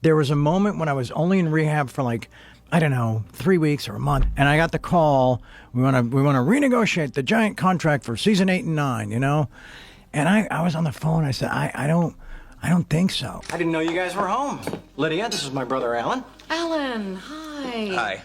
There was a moment when I was only in rehab for like, I don't know, 3 weeks or a month, and I got the call. We want to renegotiate the giant contract for season 8 and 9. You know, and I was on the phone. I said, I don't think so. I didn't know you guys were home. Lydia, this is my brother Alan. Alan, hi. Hi.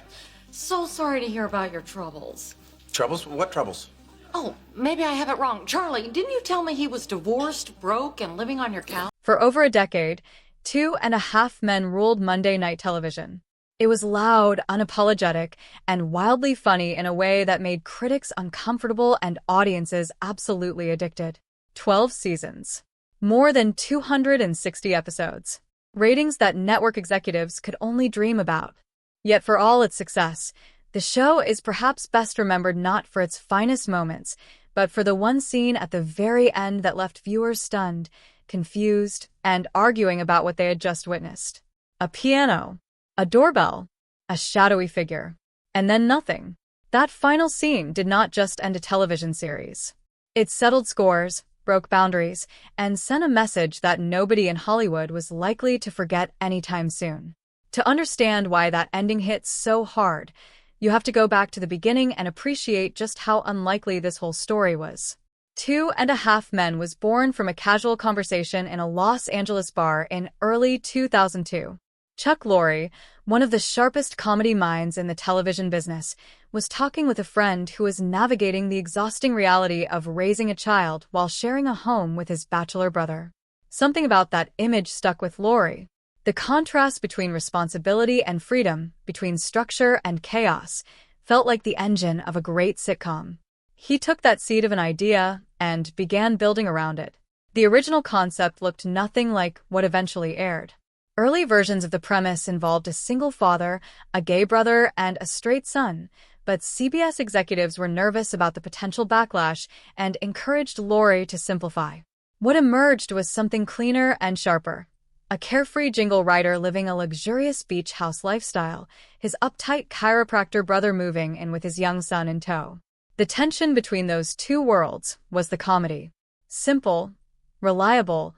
So sorry to hear about your troubles. Troubles? What troubles? Oh, maybe I have it wrong. Charlie, didn't you tell me he was divorced, broke, and living on your couch? For over a decade, Two and a Half Men ruled Monday night television. It was loud, unapologetic, and wildly funny in a way that made critics uncomfortable and audiences absolutely addicted. 12 seasons. More than 260 episodes. Ratings that network executives could only dream about. Yet for all its success, the show is perhaps best remembered not for its finest moments, but for the one scene at the very end that left viewers stunned, confused, and arguing about what they had just witnessed. A piano, a doorbell, a shadowy figure, and then nothing. That final scene did not just end a television series. It settled scores, broke boundaries, and sent a message that nobody in Hollywood was likely to forget anytime soon. To understand why that ending hit so hard, you have to go back to the beginning and appreciate just how unlikely this whole story was. Two and a Half Men was born from a casual conversation in a Los Angeles bar in early 2002. Chuck Lorre, one of the sharpest comedy minds in the television business, was talking with a friend who was navigating the exhausting reality of raising a child while sharing a home with his bachelor brother. Something about that image stuck with Lorre. The contrast between responsibility and freedom, between structure and chaos, felt like the engine of a great sitcom. He took that seed of an idea and began building around it. The original concept looked nothing like what eventually aired. Early versions of the premise involved a single father, a gay brother, and a straight son, but CBS executives were nervous about the potential backlash and encouraged Lorre to simplify. What emerged was something cleaner and sharper. A carefree jingle writer living a luxurious beach house lifestyle, his uptight chiropractor brother moving in with his young son in tow. The tension between those two worlds was the comedy. Simple, reliable,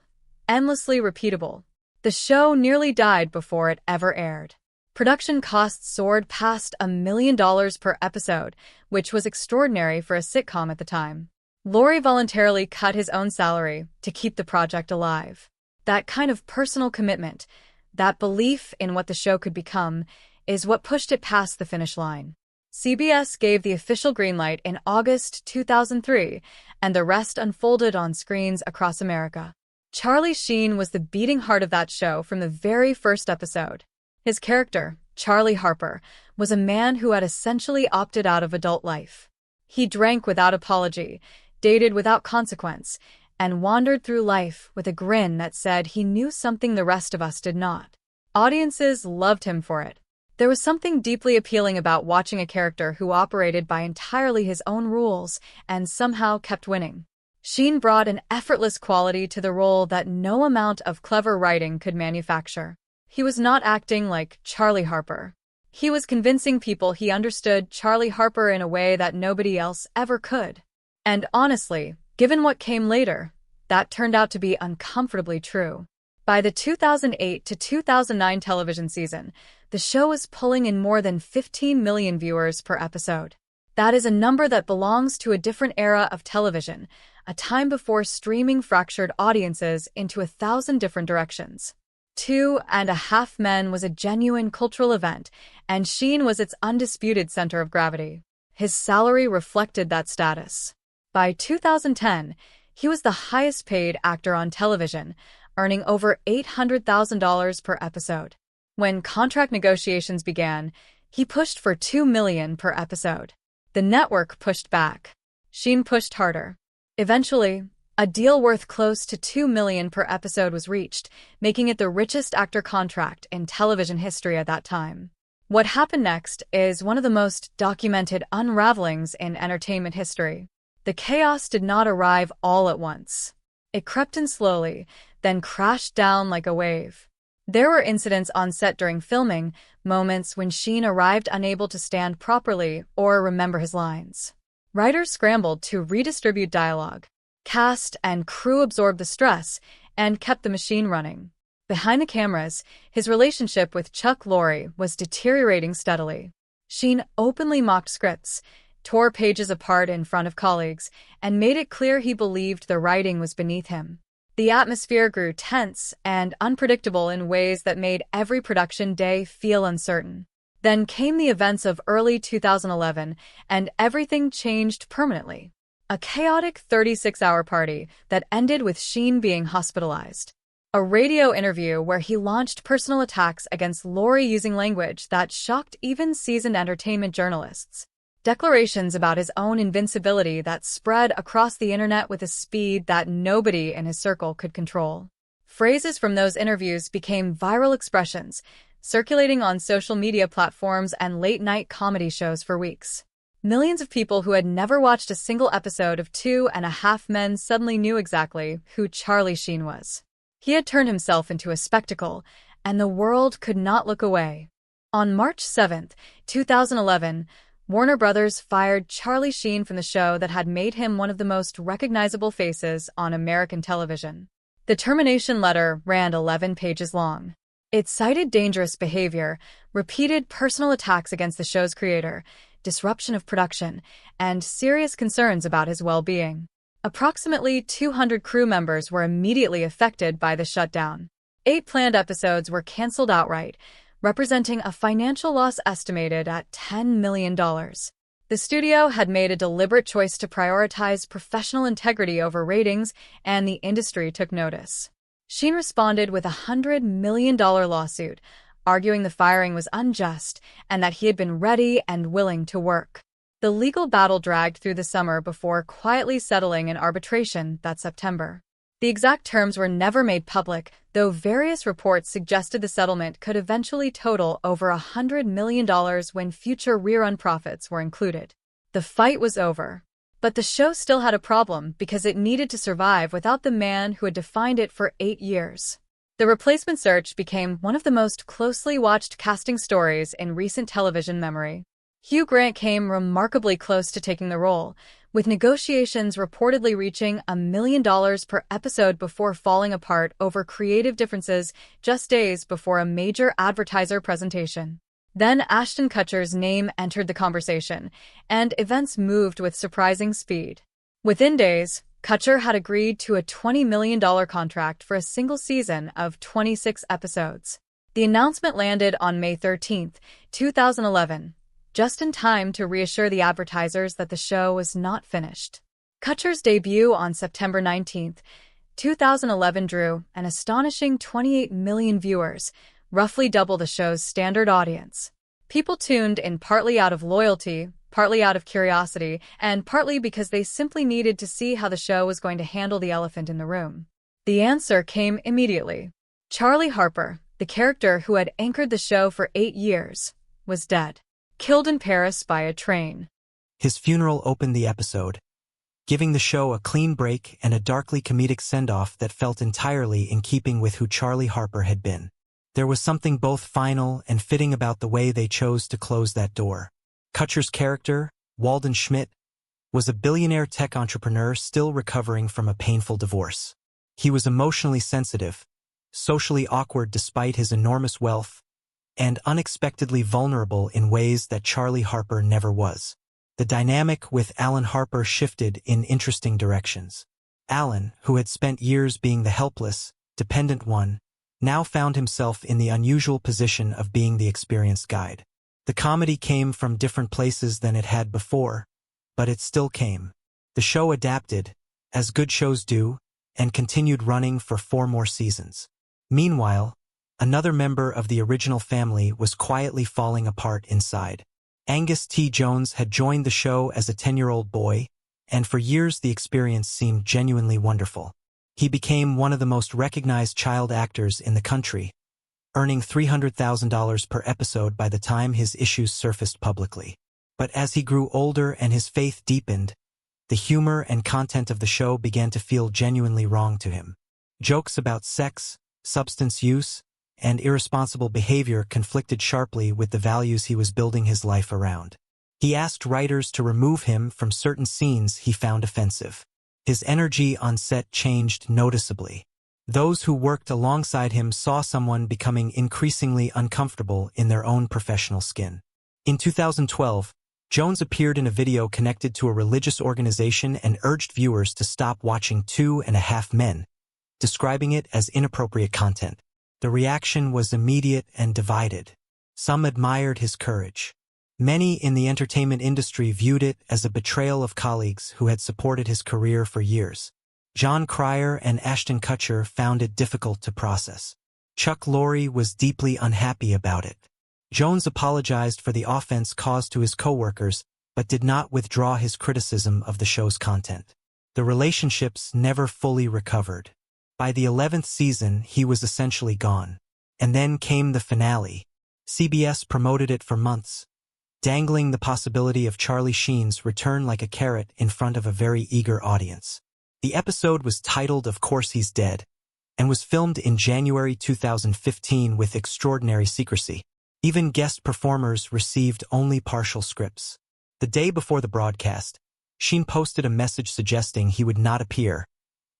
endlessly repeatable. The show nearly died before it ever aired. Production costs soared past $1 million per episode, which was extraordinary for a sitcom at the time. Lorre voluntarily cut his own salary to keep the project alive. That kind of personal commitment, that belief in what the show could become, is what pushed it past the finish line. CBS gave the official green light in August 2003, and the rest unfolded on screens across America. Charlie Sheen was the beating heart of that show from the very first episode. His character, Charlie Harper, was a man who had essentially opted out of adult life. He drank without apology, dated without consequence, and wandered through life with a grin that said he knew something the rest of us did not. Audiences loved him for it. There was something deeply appealing about watching a character who operated by entirely his own rules and somehow kept winning. Sheen brought an effortless quality to the role that no amount of clever writing could manufacture. He was not acting like Charlie Harper. He was convincing people he understood Charlie Harper in a way that nobody else ever could. And honestly, given what came later, that turned out to be uncomfortably true. By the 2008 to 2009 television season, the show was pulling in more than 15 million viewers per episode. That is a number that belongs to a different era of television, a time before streaming fractured audiences into 1,000 different directions. Two and a Half Men was a genuine cultural event, and Sheen was its undisputed center of gravity. His salary reflected that status. By 2010, he was the highest-paid actor on television, earning over $800,000 per episode. When contract negotiations began, he pushed for $2 million per episode. The network pushed back. Sheen pushed harder. Eventually, a deal worth close to $2 million per episode was reached, making it the richest actor contract in television history at that time. What happened next is one of the most documented unravelings in entertainment history. The chaos did not arrive all at once. It crept in slowly, then crashed down like a wave. There were incidents on set during filming, moments when Sheen arrived unable to stand properly or remember his lines. Writers scrambled to redistribute dialogue. Cast and crew absorbed the stress and kept the machine running. Behind the cameras, his relationship with Chuck Lorre was deteriorating steadily. Sheen openly mocked scripts, tore pages apart in front of colleagues, and made it clear he believed the writing was beneath him. The atmosphere grew tense and unpredictable in ways that made every production day feel uncertain. Then came the events of early 2011, and everything changed permanently. A chaotic 36-hour party that ended with Sheen being hospitalized. A radio interview where he launched personal attacks against Lorre using language that shocked even seasoned entertainment journalists. Declarations about his own invincibility that spread across the internet with a speed that nobody in his circle could control. Phrases from those interviews became viral expressions, circulating on social media platforms and late-night comedy shows for weeks. Millions of people who had never watched a single episode of 2.5 Men suddenly knew exactly who Charlie Sheen was. He had turned himself into a spectacle, and the world could not look away. On March 7, 2011, Warner Brothers fired Charlie Sheen from the show that had made him one of the most recognizable faces on American television. The termination letter ran 11 pages long. It cited dangerous behavior, repeated personal attacks against the show's creator, disruption of production, and serious concerns about his well-being. Approximately 200 crew members were immediately affected by the shutdown. 8 planned episodes were canceled outright, representing a financial loss estimated at $10 million. The studio had made a deliberate choice to prioritize professional integrity over ratings, and the industry took notice. Sheen responded with a $100 million lawsuit, arguing the firing was unjust and that he had been ready and willing to work. The legal battle dragged through the summer before quietly settling in arbitration that September. The exact terms were never made public, though various reports suggested the settlement could eventually total over $100 million when future rerun profits were included. The fight was over. But the show still had a problem because it needed to survive without the man who had defined it for 8 years. The replacement search became one of the most closely watched casting stories in recent television memory. Hugh Grant came remarkably close to taking the role, with negotiations reportedly reaching $1 million per episode before falling apart over creative differences just days before a major advertiser presentation. Then Ashton Kutcher's name entered the conversation, and events moved with surprising speed. Within days, Kutcher had agreed to a $20 million contract for a single season of 26 episodes. The announcement landed on May 13, 2011, just in time to reassure the advertisers that the show was not finished. Kutcher's debut on September 19, 2011 drew an astonishing 28 million viewers, roughly double the show's standard audience. People tuned in partly out of loyalty, partly out of curiosity, and partly because they simply needed to see how the show was going to handle the elephant in the room. The answer came immediately. Charlie Harper, the character who had anchored the show for 8 years, was dead. Killed in Paris by a train. His funeral opened the episode, giving the show a clean break and a darkly comedic send-off that felt entirely in keeping with who Charlie Harper had been. There was something both final and fitting about the way they chose to close that door. Kutcher's character, Walden Schmidt, was a billionaire tech entrepreneur still recovering from a painful divorce. He was emotionally sensitive, socially awkward despite his enormous wealth, and unexpectedly vulnerable in ways that Charlie Harper never was. The dynamic with Alan Harper shifted in interesting directions. Alan, who had spent years being the helpless, dependent one, now found himself in the unusual position of being the experienced guide. The comedy came from different places than it had before, but it still came. The show adapted, as good shows do, and continued running for 4 more seasons. Meanwhile, another member of the original family was quietly falling apart inside. Angus T. Jones had joined the show as a 10-year-old boy, and for years the experience seemed genuinely wonderful. He became one of the most recognized child actors in the country, earning $300,000 per episode by the time his issues surfaced publicly. But as he grew older and his faith deepened, the humor and content of the show began to feel genuinely wrong to him. Jokes about sex, substance use, and irresponsible behavior conflicted sharply with the values he was building his life around. He asked writers to remove him from certain scenes he found offensive. His energy on set changed noticeably. Those who worked alongside him saw someone becoming increasingly uncomfortable in their own professional skin. In 2012, Jones appeared in a video connected to a religious organization and urged viewers to stop watching 2.5 Men, describing it as inappropriate content. The reaction was immediate and divided. Some admired his courage. Many in the entertainment industry viewed it as a betrayal of colleagues who had supported his career for years. Jon Cryer and Ashton Kutcher found it difficult to process. Chuck Lorre was deeply unhappy about it. Jones apologized for the offense caused to his coworkers, but did not withdraw his criticism of the show's content. The relationships never fully recovered. By the 11th season, he was essentially gone. And then came the finale. CBS promoted it for months, dangling the possibility of Charlie Sheen's return like a carrot in front of a very eager audience. The episode was titled Of Course He's Dead, and was filmed in January 2015 with extraordinary secrecy. Even guest performers received only partial scripts. The day before the broadcast, Sheen posted a message suggesting he would not appear,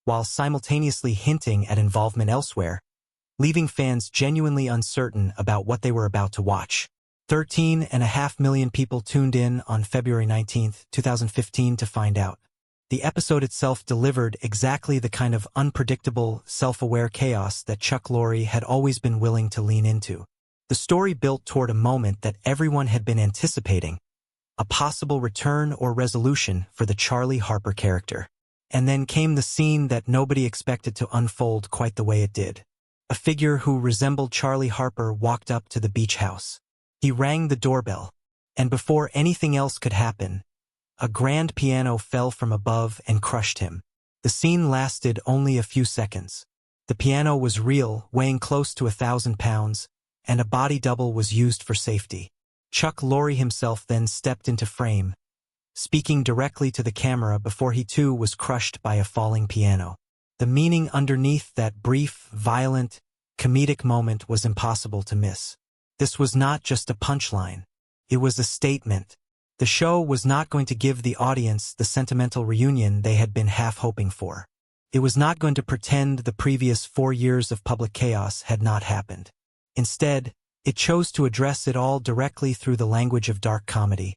while simultaneously hinting at involvement elsewhere, leaving fans genuinely uncertain about what they were about to watch. 13.5 million people tuned in on February 19, 2015 to find out. The episode itself delivered exactly the kind of unpredictable, self-aware chaos that Chuck Lorre had always been willing to lean into. The story built toward a moment that everyone had been anticipating, a possible return or resolution for the Charlie Harper character. And then came the scene that nobody expected to unfold quite the way it did. A figure who resembled Charlie Harper walked up to the beach house. He rang the doorbell, and before anything else could happen, a grand piano fell from above and crushed him. The scene lasted only a few seconds. The piano was real, weighing close to 1,000 pounds, and a body double was used for safety. Chuck Lorre himself then stepped into frame, speaking directly to the camera before he too was crushed by a falling piano. The meaning underneath that brief, violent, comedic moment was impossible to miss. This was not just a punchline. It was a statement. The show was not going to give the audience the sentimental reunion they had been half hoping for. It was not going to pretend the previous 4 years of public chaos had not happened. Instead, it chose to address it all directly through the language of dark comedy.